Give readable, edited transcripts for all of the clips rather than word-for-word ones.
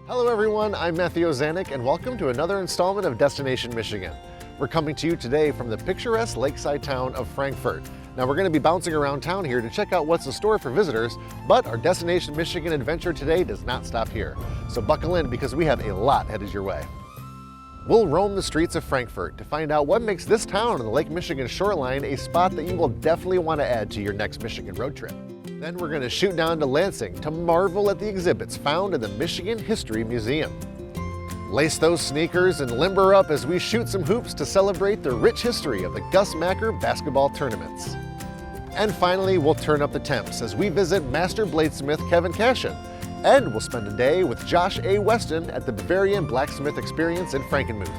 Hello everyone, I'm Matthew Ozanek and welcome to another installment of Destination Michigan. We're coming to you today from the picturesque lakeside town of Frankfort. Now we're going to be bouncing around town here to check out what's in store for visitors, but our Destination Michigan adventure today does not stop here. So buckle in because we have a lot headed your way. We'll roam the streets of Frankfort to find out what makes this town on the Lake Michigan shoreline a spot that you will definitely want to add to your next Michigan road trip. Then we're going to shoot down to Lansing to marvel at the exhibits found in the Michigan History Museum. Lace those sneakers and limber up as we shoot some hoops to celebrate the rich history of the Gus Macker basketball tournaments. And finally, we'll turn up the temps as we visit Master Bladesmith Kevin Cashen, and we'll spend a day with Josh A. Weston at the Bavarian Blacksmith Experience in Frankenmuth.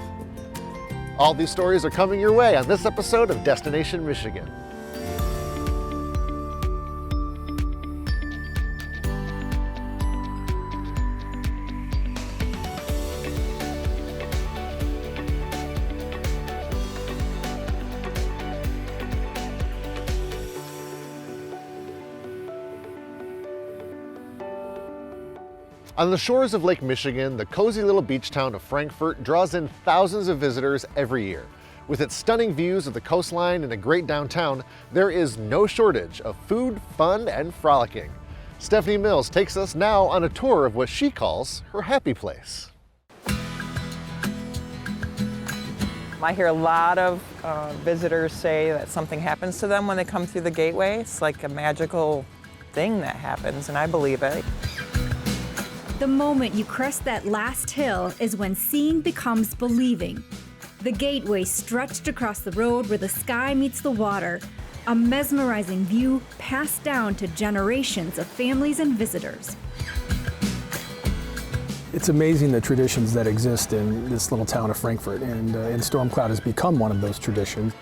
All these stories are coming your way on this episode of Destination Michigan. On the shores of Lake Michigan, the cozy little beach town of Frankfort draws in thousands of visitors every year. With its stunning views of the coastline and a great downtown, there is no shortage of food, fun, and frolicking. Stefanie Mills takes us now on a tour of what she calls her happy place. I hear a lot of visitors say that something happens to them when they come through the gateway. It's like a magical thing that happens, and I believe it. The moment you crest that last hill is when seeing becomes believing. The gateway stretched across the road where the sky meets the water, a mesmerizing view passed down to generations of families and visitors. It's amazing the traditions that exist in this little town of Frankfort, and Stormcloud has become one of those traditions.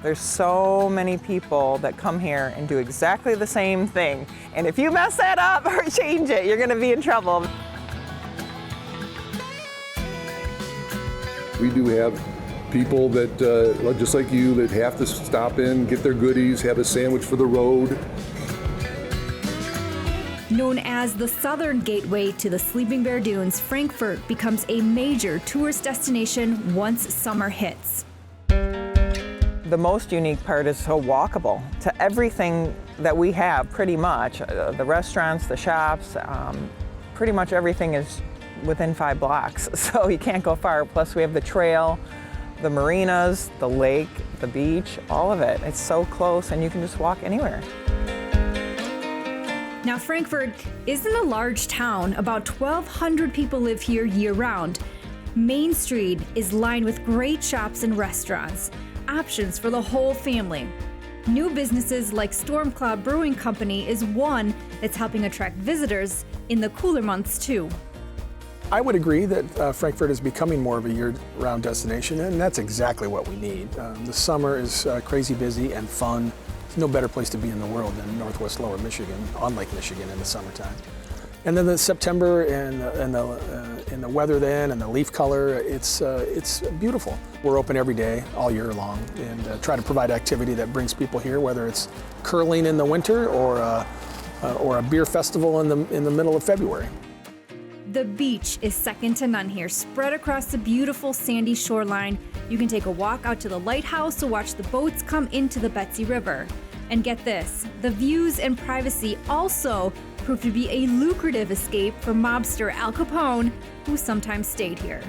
There's so many people that come here and do exactly the same thing. And if you mess that up or change it, you're going to be in trouble. We do have people that, just like you, that have to stop in, get their goodies, have a sandwich for the road. Known as the Southern Gateway to the Sleeping Bear Dunes, Frankfort becomes a major tourist destination once summer hits. The most unique part is so walkable to everything that we have, pretty much. The restaurants, the shops, pretty much everything is within 5 blocks, so you can't go far. Plus we have the trail, the marinas, the lake, the beach, all of it. It's so close and you can just walk anywhere. Now Frankfort isn't a large town. About 1,200 people live here year-round. Main Street is lined with great shops and restaurants. Options for the whole family. New businesses like Stormcloud Brewing Company is one that's helping attract visitors in the cooler months too. I would agree that Frankfort is becoming more of a year-round destination, and that's exactly what we need. The summer is crazy busy and fun. There's no better place to be in the world than Northwest Lower Michigan, on Lake Michigan in the summertime. And then the September and the weather then and the leaf color, it's beautiful. We're open every day, all year long, and try to provide activity that brings people here, whether it's curling in the winter or a beer festival in the middle of February. The beach is second to none here, spread across the beautiful sandy shoreline. You can take a walk out to the lighthouse to watch the boats come into the Betsy River. And get this, the views and privacy also proved to be a lucrative escape for mobster Al Capone, who sometimes stayed here.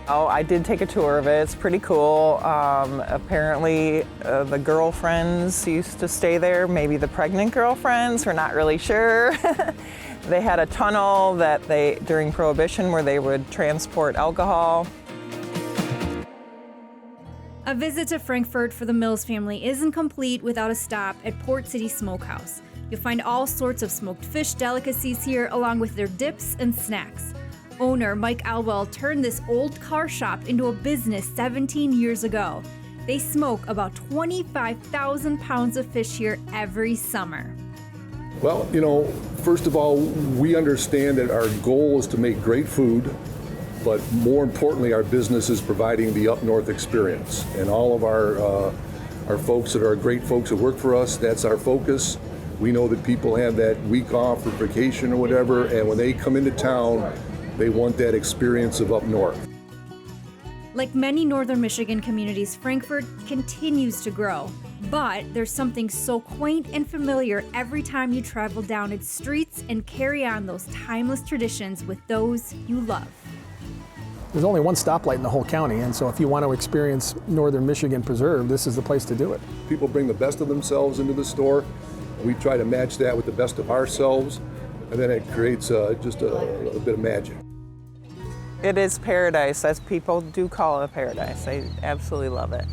Oh, I did take a tour of it. It's pretty cool. Apparently, the girlfriends used to stay there. Maybe the pregnant girlfriends, we're not really sure. They had a tunnel that during Prohibition, where they would transport alcohol. A visit to Frankfort for the Mills family isn't complete without a stop at Port City Smokehouse. You'll find all sorts of smoked fish delicacies here, along with their dips and snacks. Owner Mike Alwell turned this old car shop into a business 17 years ago. They smoke about 25,000 pounds of fish here every summer. Well, first of all, we understand that our goal is to make great food, but more importantly, our business is providing the up north experience. And all of our folks that are great folks that work for us, that's our focus. We know that people have that week off or vacation or whatever, and when they come into town, They want that experience of up north. Like many northern Michigan communities, Frankfort continues to grow. But there's something so quaint and familiar every time you travel down its streets and carry on those timeless traditions with those you love. There's only one stoplight in the whole county, and so if you want to experience northern Michigan preserve, this is the place to do it. People bring the best of themselves into the store. We try to match that with the best of ourselves, and then it creates just a bit of magic. It is paradise, as people do call it a paradise. I absolutely love it.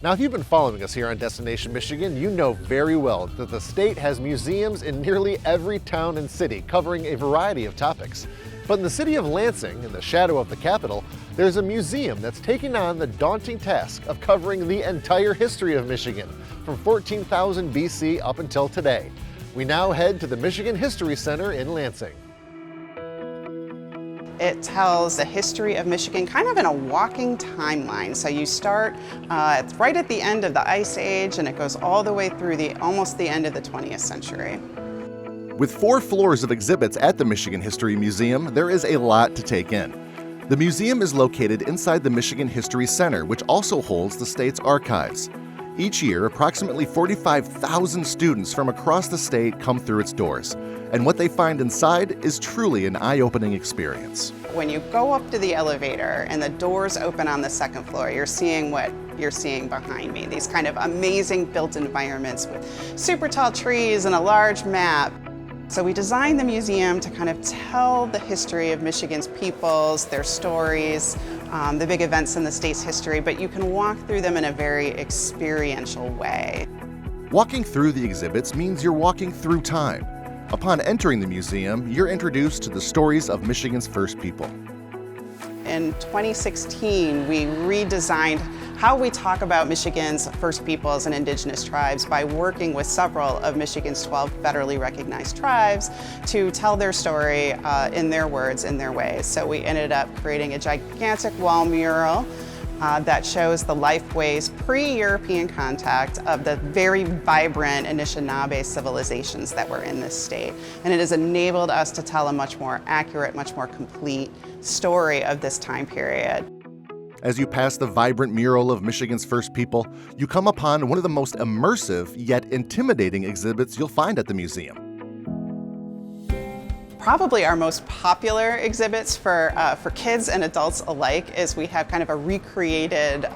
Now, if you've been following us here on Destination Michigan, you know very well that the state has museums in nearly every town and city covering a variety of topics. But in the city of Lansing, in the shadow of the capital, there's a museum that's taking on the daunting task of covering the entire history of Michigan, from 14,000 BC up until today. We now head to the Michigan History Center in Lansing. It tells the history of Michigan kind of in a walking timeline. So you start right at the end of the Ice Age, and it goes all the way through almost the end of the 20th century. With 4 floors of exhibits at the Michigan History Museum, there is a lot to take in. The museum is located inside the Michigan History Center, which also holds the state's archives. Each year, approximately 45,000 students from across the state come through its doors, and what they find inside is truly an eye-opening experience. When you go up to the elevator and the doors open on the second floor, you're seeing what you're seeing behind me, these kind of amazing built environments with super tall trees and a large map. So we designed the museum to kind of tell the history of Michigan's peoples, their stories, the big events in the state's history, but you can walk through them in a very experiential way. Walking through the exhibits means you're walking through time. Upon entering the museum, you're introduced to the stories of Michigan's first people. In 2016, we redesigned how we talk about Michigan's first peoples and indigenous tribes by working with several of Michigan's 12 federally recognized tribes to tell their story in their words, in their ways. So we ended up creating a gigantic wall mural that shows the lifeways pre-European contact of the very vibrant Anishinaabe civilizations that were in this state. And it has enabled us to tell a much more accurate, much more complete story of this time period. As you pass the vibrant mural of Michigan's first people, you come upon one of the most immersive yet intimidating exhibits you'll find at the museum. Probably our most popular exhibits for kids and adults alike is we have kind of a recreated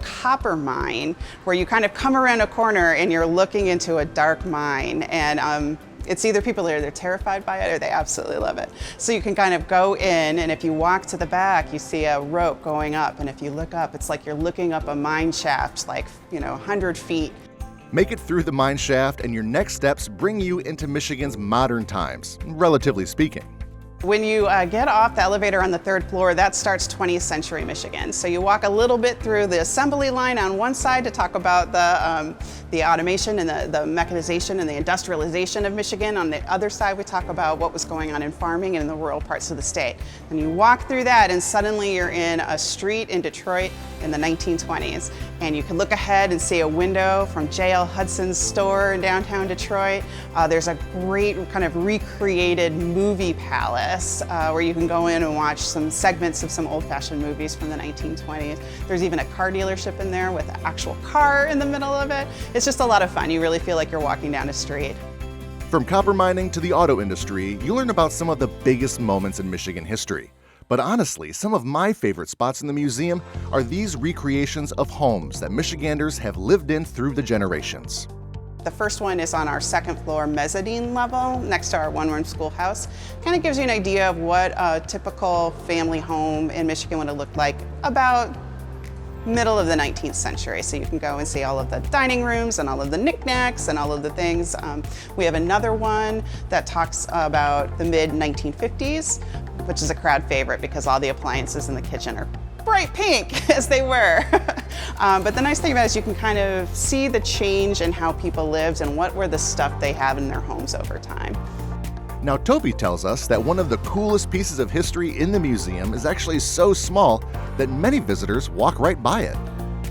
copper mine where you kind of come around a corner and you're looking into a dark mine, and it's either people that are terrified by it or they absolutely love it. So you can kind of go in, and if you walk to the back, you see a rope going up, and if you look up, it's like you're looking up a mine shaft, like 100 feet. Make it through the mine shaft, and your next steps bring you into Michigan's modern times, relatively speaking. When you get off the elevator on the 3rd floor, that starts 20th century Michigan. So you walk a little bit through the assembly line on one side to talk about the automation and the mechanization and the industrialization of Michigan. On the other side, we talk about what was going on in farming and in the rural parts of the state. And you walk through that, and suddenly you're in a street in Detroit in the 1920s. And you can look ahead and see a window from J.L. Hudson's store in downtown Detroit. There's a great kind of recreated movie palace where you can go in and watch some segments of some old-fashioned movies from the 1920s. There's even a car dealership in there with an actual car in the middle of it. It's just a lot of fun. You really feel like you're walking down a street. From copper mining to the auto industry, you learn about some of the biggest moments in Michigan history. But honestly, some of my favorite spots in the museum are these recreations of homes that Michiganders have lived in through the generations. The first one is on our 2nd floor mezzanine level next to our one-room schoolhouse. Kind of gives you an idea of what a typical family home in Michigan would have looked like about middle of the 19th century. So you can go and see all of the dining rooms and all of the knickknacks and all of the things. We have another one that talks about the mid-1950s, which is a crowd favorite because all the appliances in the kitchen are bright pink, as they were. But the nice thing about it is you can kind of see the change in how people lived and what were the stuff they have in their homes over time. Now, Toby tells us that one of the coolest pieces of history in the museum is actually so small that many visitors walk right by it.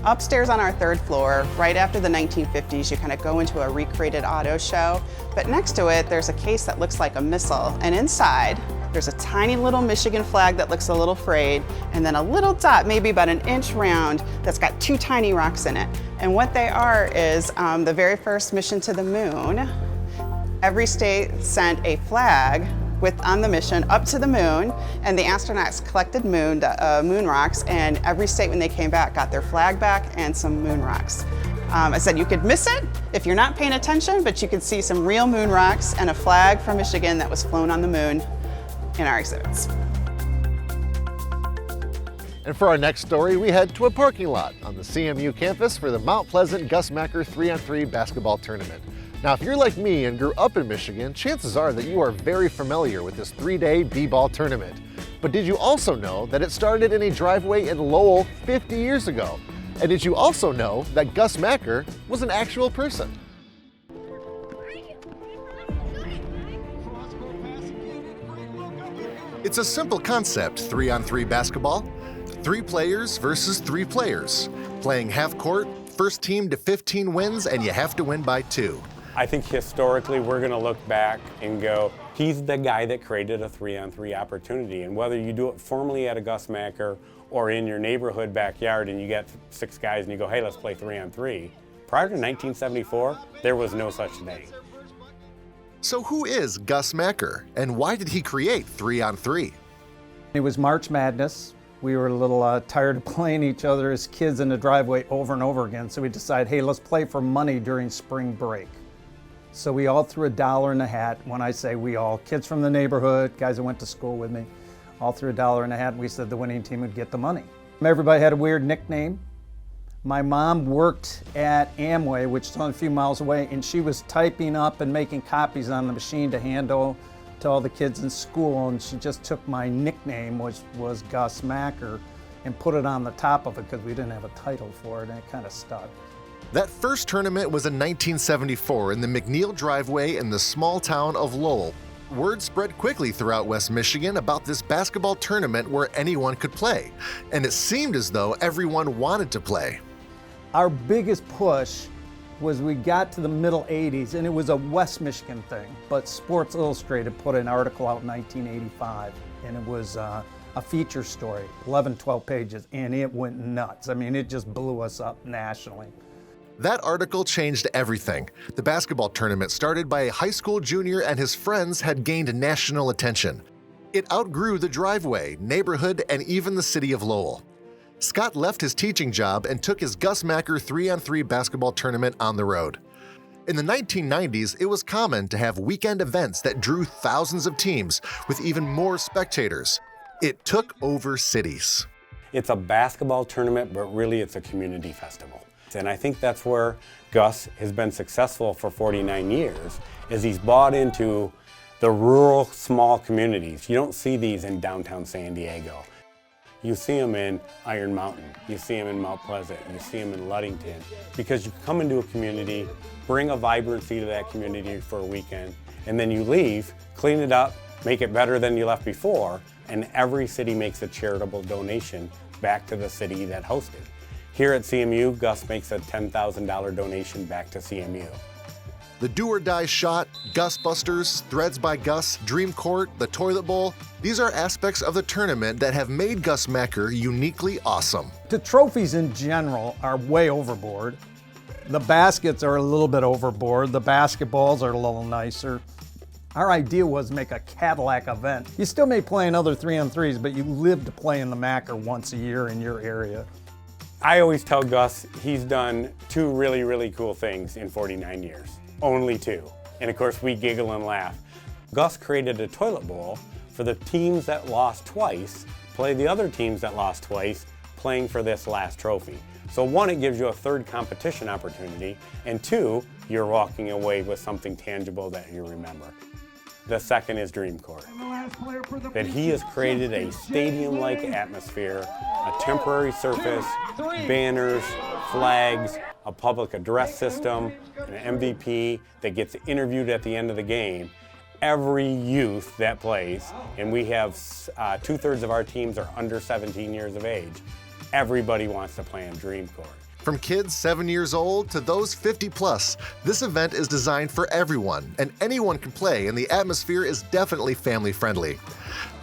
Upstairs on our third floor, right after the 1950s, you kind of go into a recreated auto show. But next to it, there's a case that looks like a missile. And inside, there's a tiny little Michigan flag that looks a little frayed, and then a little dot, maybe about an inch round, that's got two tiny rocks in it. And what they are is the very first mission to the moon. Every state sent a flag on the mission up to the moon, and the astronauts collected moon rocks, and every state when they came back got their flag back and some moon rocks. I said you could miss it if you're not paying attention, but you could see some real moon rocks and a flag from Michigan that was flown on the moon in our exhibits. And for our next story, we head to a parking lot on the CMU campus for the Mount Pleasant Gus Macker 3-on-3 basketball tournament. Now, if you're like me and grew up in Michigan, chances are that you are very familiar with this 3-day b-ball tournament. But did you also know that it started in a driveway in Lowell 50 years ago? And did you also know that Gus Macker was an actual person? It's a simple concept, 3-on-3 basketball. 3 players versus 3 players. Playing half court, first team to 15 wins, and you have to win by 2. I think historically we're going to look back and go, he's the guy that created a 3-on-3 opportunity. And whether you do it formally at a Gus Macker or in your neighborhood backyard and you get 6 guys and you go, hey, let's play 3-on-3. Prior to 1974, there was no such thing. So who is Gus Macker, and why did he create 3-on-3? It was March Madness. We were a little tired of playing each other as kids in the driveway over and over again, so we decided, hey, let's play for money during spring break. So we all threw $1 in a hat. When I say we all, kids from the neighborhood, guys that went to school with me, all threw $1 in a hat, and we said the winning team would get the money. Everybody had a weird nickname. My mom worked at Amway, which is only a few miles away, and she was typing up and making copies on the machine to hand to all the kids in school, and she just took my nickname, which was Gus Macker, and put it on the top of it because we didn't have a title for it, and it kind of stuck. That first tournament was in 1974 in the McNeil driveway in the small town of Lowell. Word spread quickly throughout West Michigan about this basketball tournament where anyone could play, and it seemed as though everyone wanted to play. Our biggest push was we got to the middle 80s, and it was a West Michigan thing, but Sports Illustrated put an article out in 1985, and it was a feature story, 11, 12 pages, and it went nuts. I mean, it just blew us up nationally. That article changed everything. The basketball tournament, started by a high school junior and his friends, had gained national attention. It outgrew the driveway, neighborhood, and even the city of Lowell. Scott left his teaching job and took his Gus Macker 3-on-3 basketball tournament on the road. In the 1990s, it was common to have weekend events that drew thousands of teams with even more spectators. It took over cities. It's a basketball tournament, but really it's a community festival. And I think that's where Gus has been successful for 49 years, is he's bought into the rural, small communities. You don't see these in downtown San Diego. You see them in Iron Mountain, you see them in Mount Pleasant, you see them in Ludington, because you come into a community, bring a vibrancy to that community for a weekend, and then you leave, clean it up, make it better than you left before, and every city makes a charitable donation back to the city that hosted. Here at CMU, Gus makes a $10,000 donation back to CMU. The do-or-die shot, Gus Busters, Threads by Gus, Dream Court, the Toilet Bowl, these are aspects of the tournament that have made Gus Macker uniquely awesome. The trophies in general are way overboard. The baskets are a little bit overboard. The basketballs are a little nicer. Our idea was make a Cadillac event. You still may play in other 3-on-3s, but you live to play in the Macker once a year in your area. I always tell Gus he's done 2 really, really cool things in 49 years. Only 2. And of course we giggle and laugh. Gus created a toilet bowl for the teams that lost twice, play the other teams that lost twice, playing for this last trophy. So 1, it gives you a 3rd competition opportunity, and 2, you're walking away with something tangible that you remember. The 2nd is Dream Court. That he has created a stadium-like atmosphere, a temporary surface, banners, flags, a public address system, an MVP that gets interviewed at the end of the game. Every youth that plays, and we have 2/3 of our teams are under 17 years of age, everybody wants to play in Dream Court. From kids 7 years old to those 50 plus, this event is designed for everyone, and anyone can play, and the atmosphere is definitely family friendly.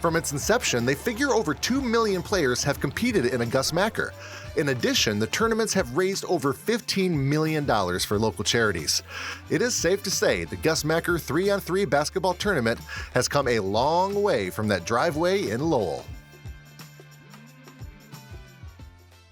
From its inception, they figure over 2 million players have competed in a Gus Macker. In addition, the tournaments have raised over $15 million for local charities. It is safe to say the Gus Macker 3-on-3 basketball tournament has come a long way from that driveway in Lowell.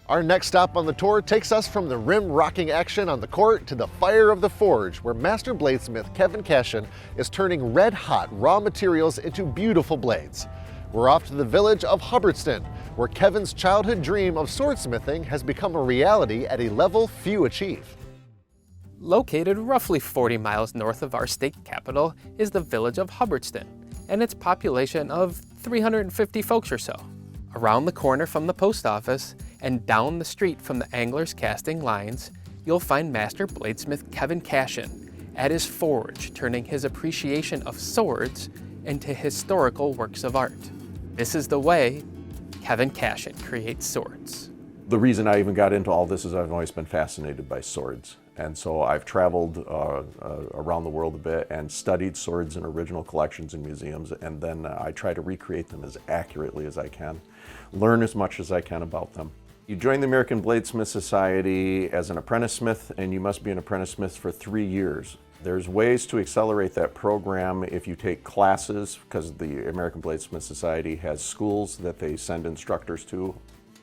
Our next stop on the tour takes us from the rim-rocking action on the court to the fire of the forge, where master bladesmith Kevin Cashen is turning red-hot raw materials into beautiful blades. We're off to the village of Hubbardston, where Kevin's childhood dream of swordsmithing has become a reality at a level few achieve. Located roughly 40 miles north of our state capital is the village of Hubbardston, and its population of 350 folks or so. Around the corner from the post office and down the street from the Anglers Casting Lines, you'll find master bladesmith Kevin Cashen at his forge, turning his appreciation of swords into historical works of art. This is the way Kevin Cashen creates swords. The reason I even got into all this is I've always been fascinated by swords. And so I've traveled around the world a bit and studied swords in original collections in museums, and then I try to recreate them as accurately as I can, learn as much as I can about them. You join the American Bladesmith Society as an apprentice smith, and you must be an apprentice smith for 3 years. There's ways to accelerate that program if you take classes, because the American Bladesmith Society has schools that they send instructors to.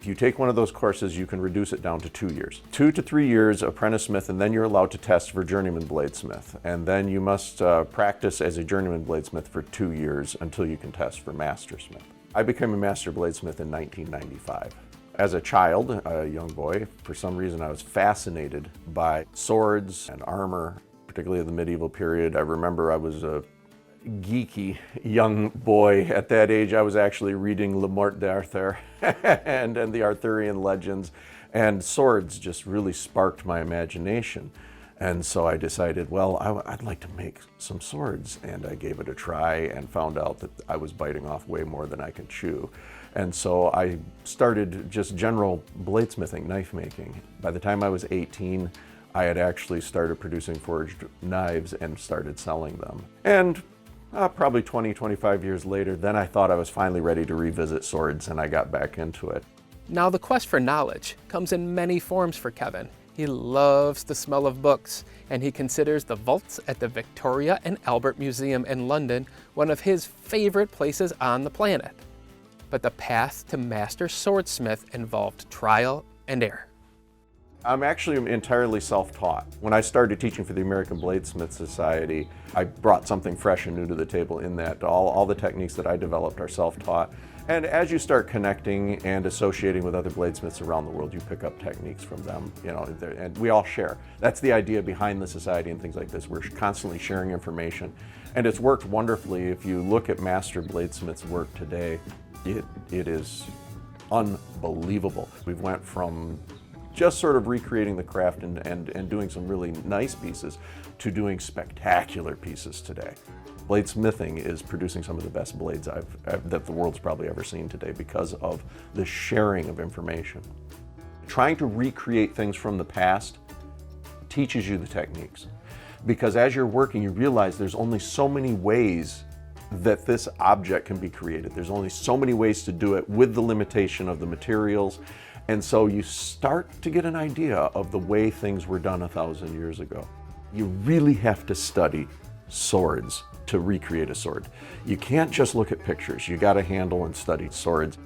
If you take one of those courses, you can reduce it down to 2 years. 2 to 3 years apprentice smith, and then you're allowed to test for journeyman bladesmith. And then you must practice as a journeyman bladesmith for 2 years until you can test for master smith. I became a master bladesmith in 1995. As a child, a young boy, for some reason I was fascinated by swords and armor, particularly in the medieval period. I remember I was a geeky young boy. At that age, I was actually reading Le Morte d'Arthur and the Arthurian legends, and swords just really sparked my imagination. And so I decided, well, I'd like to make some swords, and I gave it a try and found out that I was biting off way more than I could chew. And so I started just general bladesmithing, knife making. By the time I was 18, I had actually started producing forged knives and started selling them. And probably 20, 25 years later, then I thought I was finally ready to revisit swords, and I got back into it. Now the quest for knowledge comes in many forms for Kevin. He loves the smell of books, and he considers the vaults at the Victoria and Albert Museum in London one of his favorite places on the planet. But the path to master swordsmith involved trial and error. I'm actually entirely self-taught. When I started teaching for the American Bladesmith Society, I brought something fresh and new to the table in that all the techniques that I developed are self-taught. And as you start connecting and associating with other bladesmiths around the world, you pick up techniques from them, and we all share. That's the idea behind the society and things like this. We're constantly sharing information, and it's worked wonderfully. If you look at master bladesmiths' work today, it is unbelievable. We've went from just sort of recreating the craft and doing some really nice pieces to doing spectacular pieces today. Bladesmithing is producing some of the best blades that the world's probably ever seen today because of the sharing of information. Trying to recreate things from the past teaches you the techniques, because as you're working, you realize there's only so many ways that this object can be created. There's only so many ways to do it with the limitation of the materials. And so you start to get an idea of the way things were done 1,000 years ago. You really have to study swords to recreate a sword. You can't just look at pictures. You got to handle and study swords.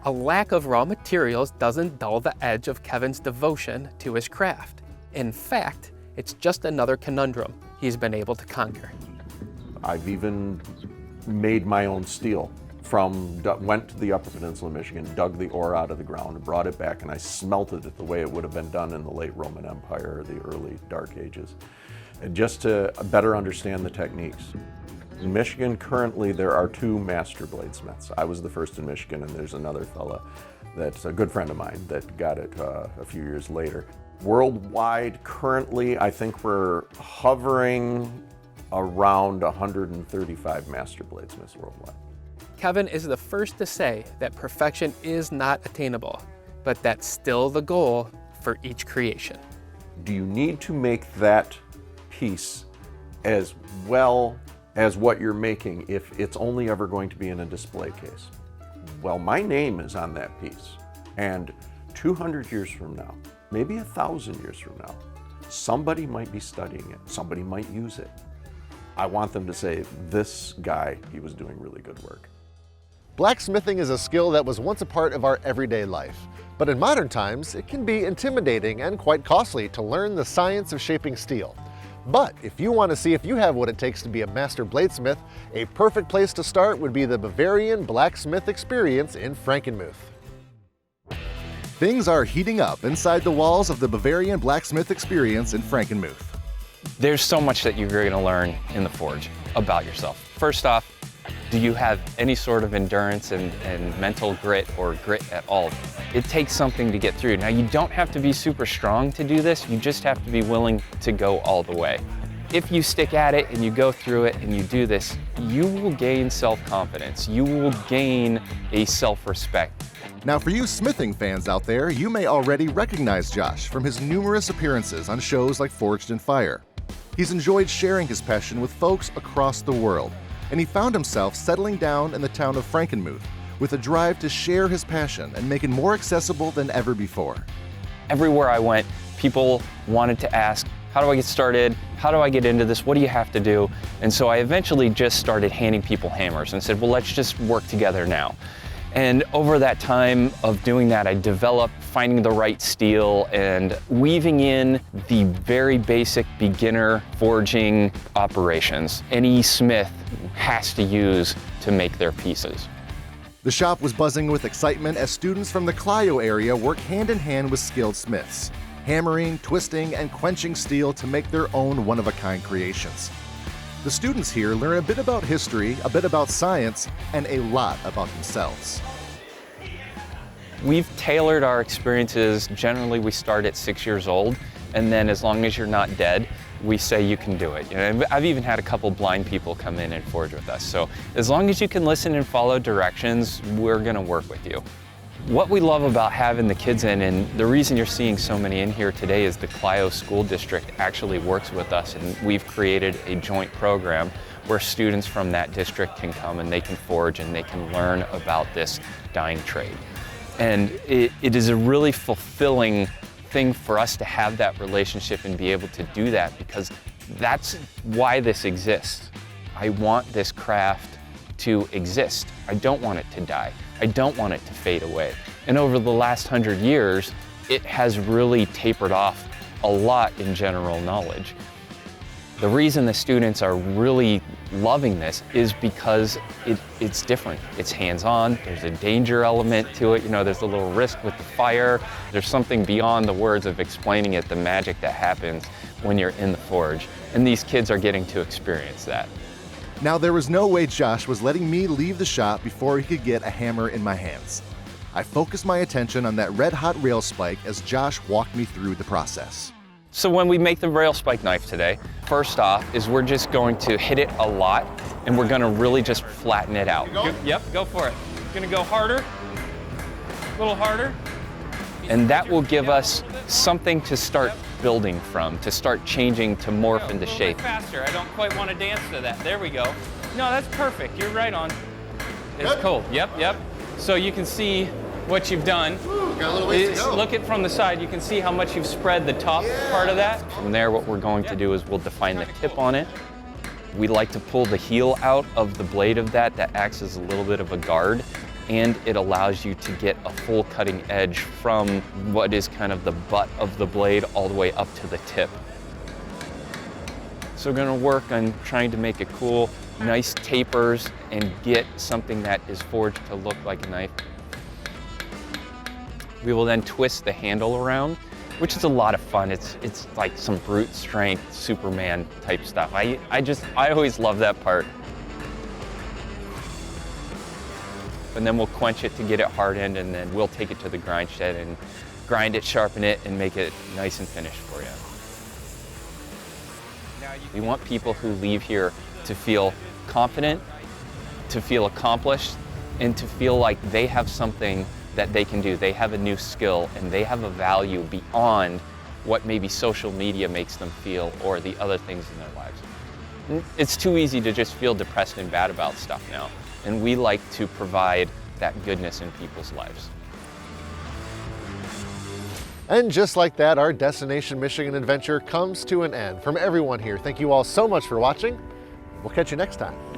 A lack of raw materials doesn't dull the edge of Kevin's devotion to his craft. In fact, it's just another conundrum he's been able to conquer. I've even made my own steel. Went to the Upper Peninsula of Michigan, dug the ore out of the ground, and brought it back, and I smelted it the way it would have been done in the late Roman Empire or the early Dark Ages, and just to better understand the techniques. In Michigan, currently, there are 2 master bladesmiths. I was the first in Michigan, and there's another fella that's a good friend of mine that got it a few years later. Worldwide, currently, I think we're hovering around 135 master bladesmiths worldwide. Kevin is the first to say that perfection is not attainable, but that's still the goal for each creation. Do you need to make that piece as well as what you're making if it's only ever going to be in a display case? Well, my name is on that piece, and 200 years from now, maybe 1,000 years from now, somebody might be studying it, somebody might use it. I want them to say, this guy, he was doing really good work. Blacksmithing is a skill that was once a part of our everyday life, but in modern times, it can be intimidating and quite costly to learn the science of shaping steel. But if you want to see if you have what it takes to be a master bladesmith, a perfect place to start would be the Bavarian Blacksmith Experience in Frankenmuth. Things are heating up inside the walls of the Bavarian Blacksmith Experience in Frankenmuth. There's so much that you're going to learn in the forge about yourself. First off, do you have any sort of endurance and mental grit or grit at all? It takes something to get through. Now, you don't have to be super strong to do this. You just have to be willing to go all the way. If you stick at it and you go through it and you do this, you will gain self-confidence. You will gain a self-respect. Now, for you smithing fans out there, you may already recognize Josh from his numerous appearances on shows like Forged in Fire. He's enjoyed sharing his passion with folks across the world, and he found himself settling down in the town of Frankenmuth with a drive to share his passion and make it more accessible than ever before. Everywhere I went, people wanted to ask, how do I get started? How do I get into this? What do you have to do? And so I eventually just started handing people hammers and said, well, let's just work together now. And over that time of doing that, I developed finding the right steel and weaving in the very basic beginner forging operations any smith has to use to make their pieces. The shop was buzzing with excitement as students from the Clio area work hand in hand with skilled smiths, hammering, twisting, and quenching steel to make their own one-of-a-kind creations. The students here learn a bit about history, a bit about science, and a lot about themselves. We've tailored our experiences. Generally, we start at 6 years old, and then as long as you're not dead, we say you can do it. You know, I've even had a couple blind people come in and forge with us. So as long as you can listen and follow directions, we're gonna work with you. What we love about having the kids in, and the reason you're seeing so many in here today, is the Clio School District actually works with us, and we've created a joint program where students from that district can come and they can forge and they can learn about this dying trade. And it is a really fulfilling thing for us to have that relationship and be able to do that, because that's why this exists. I want this craft to exist. I don't want it to die. I don't want it to fade away. And over the last 100 years, it has really tapered off a lot in general knowledge. The reason the students are really loving this is because it's different. It's hands-on, there's a danger element to it, you know, there's a little risk with the fire. There's something beyond the words of explaining it, the magic that happens when you're in the forge. And these kids are getting to experience that. Now, there was no way Josh was letting me leave the shop before he could get a hammer in my hands. I focused my attention on that red-hot rail spike as Josh walked me through the process. So when we make the rail spike knife today, first off is we're just going to hit it a lot, and we're gonna really just flatten it out. Yep, go for it. Gonna go harder, a little harder. And that will give us something to start building from, to start changing, to morph into shape. Faster, I don't quite want to dance to that. There we go. No, that's perfect, you're right on. It's cold, yep. So you can see what you've done. Got a little ways to go. Look at from the side, you can see how much you've spread the top part of that. From there, what we're going to do is we'll define the tip on it. We like to pull the heel out of the blade of that acts as a little bit of a guard, and it allows you to get a full cutting edge from what is kind of the butt of the blade all the way up to the tip. So we're gonna work on trying to make it cool, nice tapers, and get something that is forged to look like a knife. We will then twist the handle around, which is a lot of fun. It's like some brute strength, Superman type stuff. I always love that part. And then we'll quench it to get it hardened, and then we'll take it to the grind shed and grind it, sharpen it, and make it nice and finished for you. We want people who leave here to feel confident, to feel accomplished, and to feel like they have something that they can do. They have a new skill and they have a value beyond what maybe social media makes them feel or the other things in their lives. It's too easy to just feel depressed and bad about stuff now, and we like to provide that goodness in people's lives. And just like that, our Destination Michigan adventure comes to an end. From everyone here, thank you all so much for watching. We'll catch you next time.